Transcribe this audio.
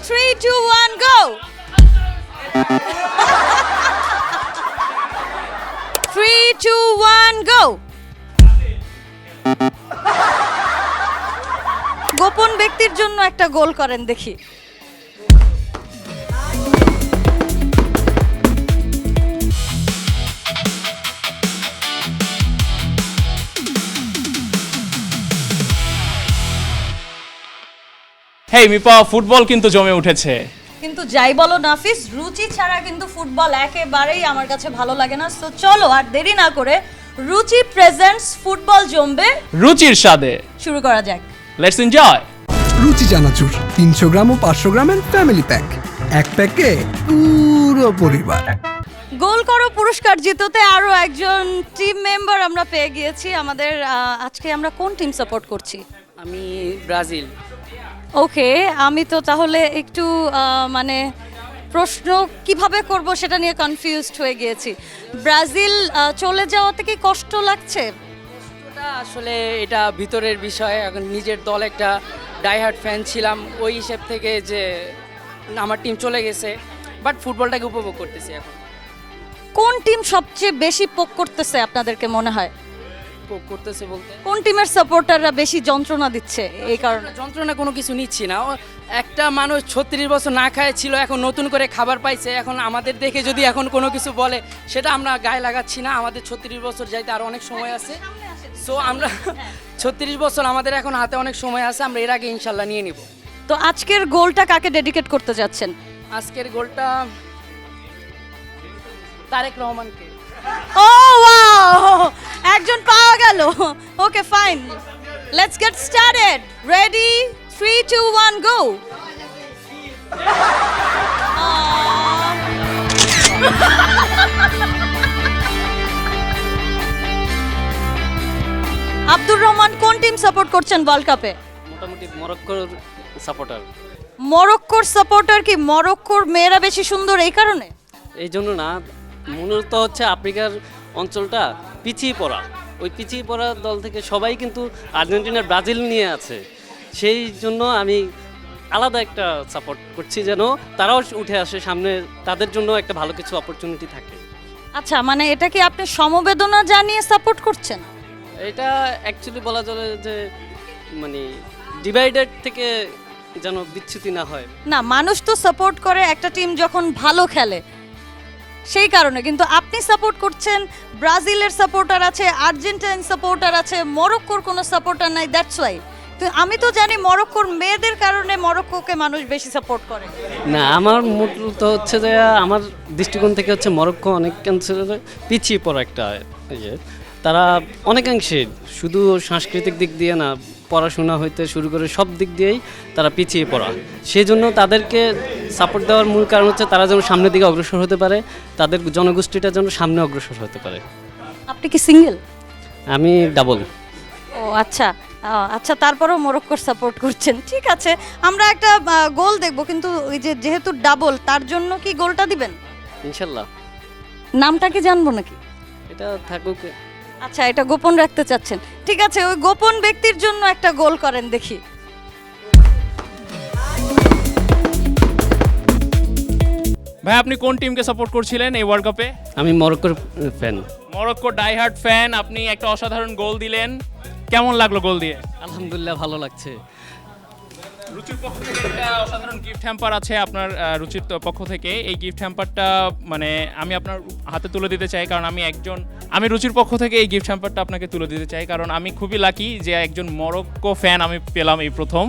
3, 2, 1, go! 3, 2, 1, go! গোপন ব্যক্তির জন্য একটা গোল করেন দেখি। হেই মিপা, ফুটবল কিন্তু জমে উঠেছে। কিন্তু যাই বলো নাফিস, রুচি ছাড়া কিন্তু ফুটবল একেবারেই আমার কাছে ভালো লাগে না। সো চলো আর দেরি না করে রুচি প্রেজেন্টস ফুটবল জমবে রুচির স্বাদে শুরু করা যাক। Let's enjoy. রুচি চানাচুর 300 গ্রাম ও 500 গ্রামের ফ্যামিলি প্যাক, এক প্যাকে পুরো পরিবার। গোল করো পুরস্কার জিততে আরো একজন টিম মেম্বার আমরা পেয়ে গিয়েছি আমাদের। আজকে আমরা কোন টিম সাপোর্ট করছি? আমি ব্রাজিল। ওকে, আমি তো তাহলে একটু মানে প্রশ্ন কিভাবে করব সেটা নিয়ে কনফিউজড হয়ে গিয়েছি। ব্রাজিল চলে যাওয়াতে কি কষ্ট লাগছে? ওটা আসলে এটা ভিতরের বিষয়। এখন নিজের দল একটা ডাইহার্ট ফ্যান ছিলাম, ওই হিসেব থেকে যে আমার টিম চলে গেছে, বাট ফুটবলটাকে উপভোগ করতেছি এখন। কোন টিম সবচেয়ে বেশি পোক করতেছে আপনাদেরকে মনে হয়? উপভোগ করতেছে বলতে কোন টিমের সাপোর্টাররা বেশি যন্ত্রণা দিচ্ছে এই কারণে? যন্ত্রণা কোনো কিছু নিচ্ছি না। একটা মানুষ 36 বছর না খায় ছিল, এখন নতুন করে খাবার পাইছে। এখন আমাদের দেখে যদি এখন কোনো কিছু বলে, সেটা আমরা গায়ে লাগাচ্ছি না। আমাদের 36 বছর যাইতে আর অনেক সময় আছে। সো আমরা 36 বছর আমাদের এখন হাতে অনেক সময় আছে, আমরা এর আগে ইনশাল্লাহ নিয়ে নিব। তো আজকের গোলটা কাকে ডেডিকেট করতে যাচ্ছেন? আজকের গোলটা তারেক রহমানকে। ও ওয়াও, একজন পাওয়া গেল। Okay fine, let's get started. Ready, 3, 2, 1, গো। আব্দুর রহমান কোন টিম সাপোর্ট করছেন ওয়ার্ল্ড কাপে? মোটামুটি মরক্কোর সাপোর্টার। মরক্কোর সাপোর্টার কি মরক্কোর মেয়েরা বেশি সুন্দর এই কারণে? এই জন্য না, মূলত হচ্ছে আফ্রিকার অঞ্চলটা পিছিয়ে পড়া। ওই পিছিয়ে পড়া দল থেকে সবাই কিন্তু আর্জেন্টিনার ব্রাজিল নিয়ে আছে। সেই জন্য আমি আলাদা একটা সাপোর্ট করছি, যেন তারাও উঠে আসে সামনে, তাদের জন্য একটা ভালো কিছু অপরচুনিটি থাকে। আচ্ছা, মানে এটা কি আপনি সমবেদনা জানিয়ে সাপোর্ট করছেন? এটা অ্যাকচুয়ালি বলা চলে যে মানে ডিভাইডেড থেকে যেন বিচ্যুতি না হয়। না, মানুষ তো সাপোর্ট করে একটা টিম যখন ভালো খেলে, সেই কারণে। কিন্তু আপনি সাপোর্ট করছেন, ব্রাজিলের সাপোর্টার আছে, আর্জেন্টিনার সাপোর্টার আছে, মরক্কোর কোনো সাপোর্টার নাই, দ্যাটস ওয়াই। তো আমি তো জানি মরক্কোর মেয়েদের কারণে মরক্কোকে মানুষ বেশি সাপোর্ট করে। না, আমার মূলত হচ্ছে যে আমার দৃষ্টিকোণ থেকে হচ্ছে মরক্কো অনেকাংশে পিছিয়ে পড়া একটা ইয়ে। তারা অনেকাংশে শুধু সাংস্কৃতিক দিক দিয়ে না, পড়াশোনা হইতে শুরু করে সব দিক দিয়েই তারা পিছিয়ে পড়া। সেই জন্য তাদেরকে সাপোর্ট দেওয়ার মূল কারণ হচ্ছে তারা যেন সামনের দিকে অগ্রসর হতে পারে, তাদের জনগোষ্ঠীটা যেন সামনে অগ্রসর হতে পারে। আপনি কি সিঙ্গেল? আমি ডাবল। ও আচ্ছা, আচ্ছা, তারপরেও মরক্কোর সাপোর্ট করছেন, ঠিক আছে। আমরা একটা গোল দেখব, কিন্তু ওই যে যেহেতু ডাবল, তার জন্য কি গোলটা দিবেন? ইনশাল্লাহ। নামটা কি জানবো নাকি? এটা থাকুক। আচ্ছা, এটা গোপন রাখতে চাচ্ছেন, ঠিক আছে। ওই গোপন ব্যক্তির জন্য একটা গোল করেন দেখি। ভাই, আপনি কোন টিমকে সাপোর্ট করছিলেন এই ওয়ার্ল্ড কাপে? আমি মরক্কোর ফ্যান। Morocco diehard fan. আপনি একটা অসাধারণ গোল দিলেন, কেমন লাগলো গোল দিয়ে? আলহামদুলিল্লাহ, ভালো লাগছে। রুচির পক্ষ থেকে একটা অসাধারণ গিফট হ্যাম্পার আছে আপনার রুচির পক্ষ থেকে। এই গিফট হ্যাম্পারটা মানে আমি আপনার হাতে তুলে দিতে চাই, কারণ আমি রুচির পক্ষ থেকে এই গিফট হ্যাম্পারটা আপনাকে তুলে দিতে চাই, কারণ আমি খুবই লাকি যে একজন মরক্কো ফ্যান আমি পেলাম এই প্রথম।